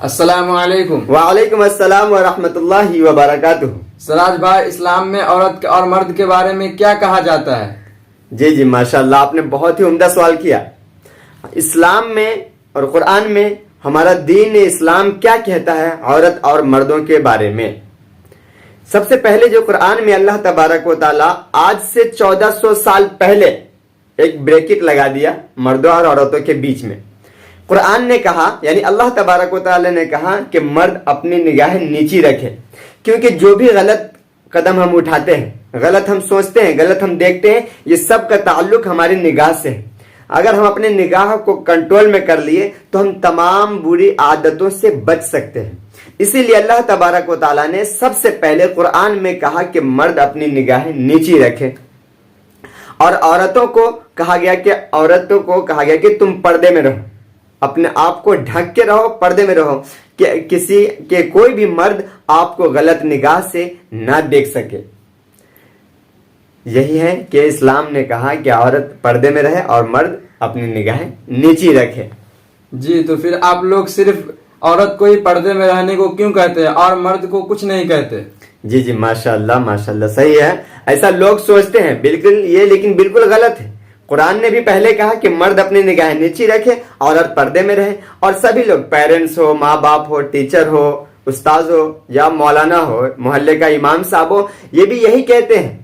السلام علیکم۔ وعلیکم السلام ورحمۃ اللہ وبرکاتہ۔ سراج بھائی، اسلام میں عورت اور مرد کے بارے میں کیا کہا جاتا ہے؟ جی ماشاءاللہ، آپ نے بہت ہی عمدہ سوال کیا۔ اسلام میں اور قرآن میں ہمارا دین اسلام کیا کہتا ہے عورت اور مردوں کے بارے میں؟ سب سے پہلے جو قرآن میں اللہ تبارک و تعالیٰ آج سے 1400 سال پہلے ایک بریکٹ لگا دیا مردوں اور عورتوں کے بیچ میں۔ قرآن نے کہا، یعنی اللہ تبارک و تعالیٰ نے کہا کہ مرد اپنی نگاہیں نیچی رکھے، کیونکہ جو بھی غلط قدم ہم اٹھاتے ہیں، غلط ہم سوچتے ہیں، غلط ہم دیکھتے ہیں، یہ سب کا تعلق ہماری نگاہ سے ہے۔ اگر ہم اپنے نگاہ کو کنٹرول میں کر لیے تو ہم تمام بری عادتوں سے بچ سکتے ہیں۔ اسی لیے اللہ تبارک و تعالیٰ نے سب سے پہلے قرآن میں کہا کہ مرد اپنی نگاہیں نیچی رکھے، اور عورتوں کو کہا گیا کہ تم پردے میں رہو، اپنے آپ کو ڈھک کے رہو، پردے میں رہو، کہ کوئی بھی مرد آپ کو غلط نگاہ سے نہ دیکھ سکے۔ یہی ہے کہ اسلام نے کہا کہ عورت پردے میں رہے اور مرد اپنی نگاہیں نیچی رکھے۔ جی، تو پھر آپ لوگ صرف عورت کو ہی پردے میں رہنے کو کیوں کہتے ہیں اور مرد کو کچھ نہیں کہتے؟ جی ماشاءاللہ صحیح ہے، ایسا لوگ سوچتے ہیں بالکل یہ، لیکن بالکل غلط ہے۔ قرآن نے بھی پہلے کہا کہ مرد اپنی نگاہیں نیچی رکھے، عورت پردے میں رہے، اور سبھی لوگ، پیرنٹس ہو، ماں باپ ہو، ٹیچر ہو، استاذ ہو یا مولانا ہو، محلے کا امام صاحب ہو، یہ بھی یہی کہتے ہیں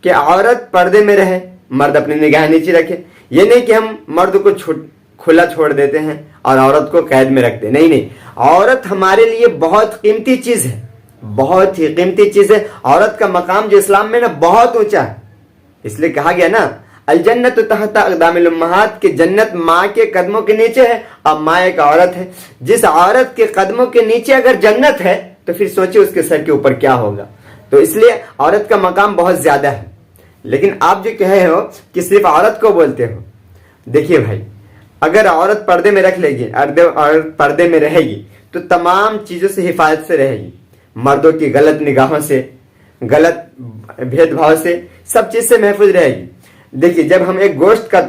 کہ عورت پردے میں رہے، مرد اپنی نگاہیں نیچی رکھے۔ یہ نہیں کہ ہم مرد کو کھلا چھوڑ دیتے ہیں اور عورت کو قید میں رکھتے ہیں، نہیں، عورت ہمارے لیے بہت قیمتی چیز ہے، بہت ہی قیمتی چیز ہے۔ عورت کا مقام جو اسلام میں نا بہت اونچا ہے، اس لیے کہا گیا نا الجنت تحت اقدام الامہات، کہ جنت ماں کے قدموں کے نیچے ہے۔ اب ماں ایک عورت ہے، جس عورت کے قدموں کے نیچے اگر جنت ہے تو پھر سوچے اس کے سر کے اوپر کیا ہوگا۔ تو اس لیے عورت کا مقام بہت زیادہ ہے۔ لیکن آپ جو کہے ہو کہ صرف عورت کو بولتے ہو، دیکھیے بھائی، اگر عورت پردے میں رکھ لے گی، عورت پردے میں رہے گی تو تمام چیزوں سے حفاظت سے رہے گی، مردوں کی غلط نگاہوں سے، غلط بھید بھاؤ سے، سب چیز سے محفوظ رہے گی۔ دیکھیے، جب ہم ایک گوشت کا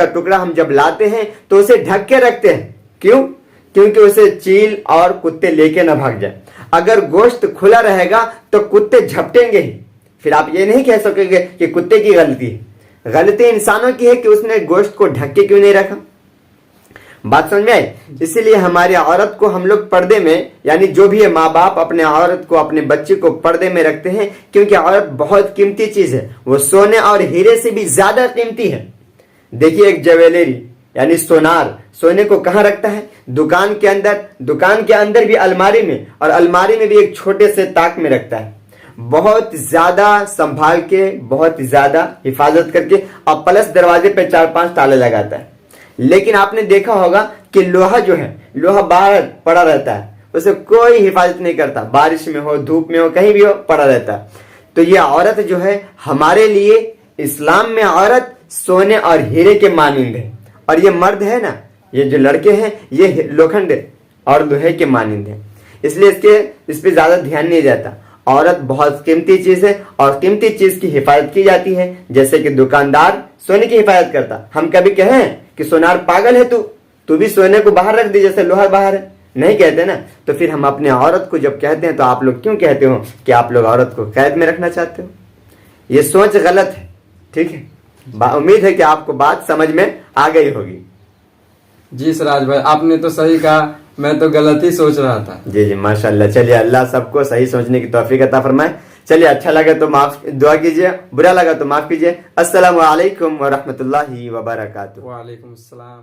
ٹکڑا ہم جب لاتے ہیں تو اسے ڈھک کے رکھتے ہیں، کیوں؟ کیونکہ اسے چیل اور کتے لے کے نہ بھاگ جائیں۔ اگر گوشت کھلا رہے گا تو کتے جھپٹیں گے ہی، پھر آپ یہ نہیں کہہ سکیں گے کہ کتے کی غلطی ہے، غلطی انسانوں کی ہے کہ اس نے گوشت کو ڈھک کے کیوں نہیں رکھا۔ بات سمجھ میں آئی؟ اسی لیے ہماری عورت کو ہم لوگ پردے میں، یعنی جو بھی ہے ماں باپ اپنے عورت کو، اپنے بچے کو پردے میں رکھتے ہیں، کیونکہ عورت بہت قیمتی چیز ہے، وہ سونے اور ہیرے سے بھی زیادہ قیمتی ہے۔ دیکھیے، ایک جویلری یعنی سونار، سونے کو کہاں رکھتا ہے؟ دکان کے اندر بھی الماری میں، اور الماری میں بھی ایک چھوٹے سے طاق میں رکھتا ہے، بہت زیادہ سنبھال کے، بہت زیادہ حفاظت کر کے، اور پلس دروازے پہ 4-5 تالے لگاتا ہے۔ لیکن آپ نے دیکھا ہوگا کہ لوہا باہر پڑا رہتا ہے، اسے کوئی حفاظت نہیں کرتا، بارش میں ہو، دھوپ میں ہو، کہیں بھی ہو، پڑا رہتا ہے۔ تو یہ عورت جو ہے ہمارے لیے اسلام میں عورت سونے اور ہیرے کے مانند ہے، اور یہ مرد ہے نا، یہ جو لڑکے ہیں، یہ لوکھنڈ اور لوہے کے مانند ہیں۔ اس لیے اس پہ زیادہ دھیان نہیں جاتا۔ عورت بہت قیمتی چیز ہے، اور قیمتی چیز کی حفاظت کی جاتی ہے، جیسے کہ دکاندار سونے کی حفاظت کرتا۔ ہم کبھی کہیں کہ سونار پاگل ہے، تو بھی سونے کو باہر رکھ دی جیسے لوہا باہر ہے، نہیں کہتے نا۔ تو پھر ہم اپنے عورت کو جب کہتے ہیں تو آپ لوگ کیوں کہتے ہو کہ آپ لوگ عورت کو قید میں رکھنا چاہتے ہو؟ یہ سوچ غلط ہے، ٹھیک ہے؟ امید ہے کہ آپ کو بات سمجھ میں آ گئی ہوگی۔ جی سراج بھائی، آپ نے تو صحیح کہا، میں تو غلط ہی سوچ رہا تھا۔ جی ماشاءاللہ، چلیے اللہ سب کو صحیح سوچنے کی توفیق عطا فرمائے۔ چلیے، اچھا لگا تو دعا کیجیے، برا لگا تو معاف کیجیے۔ السلام علیکم ورحمۃ اللہ وبرکاتہ۔ وعلیکم السلام۔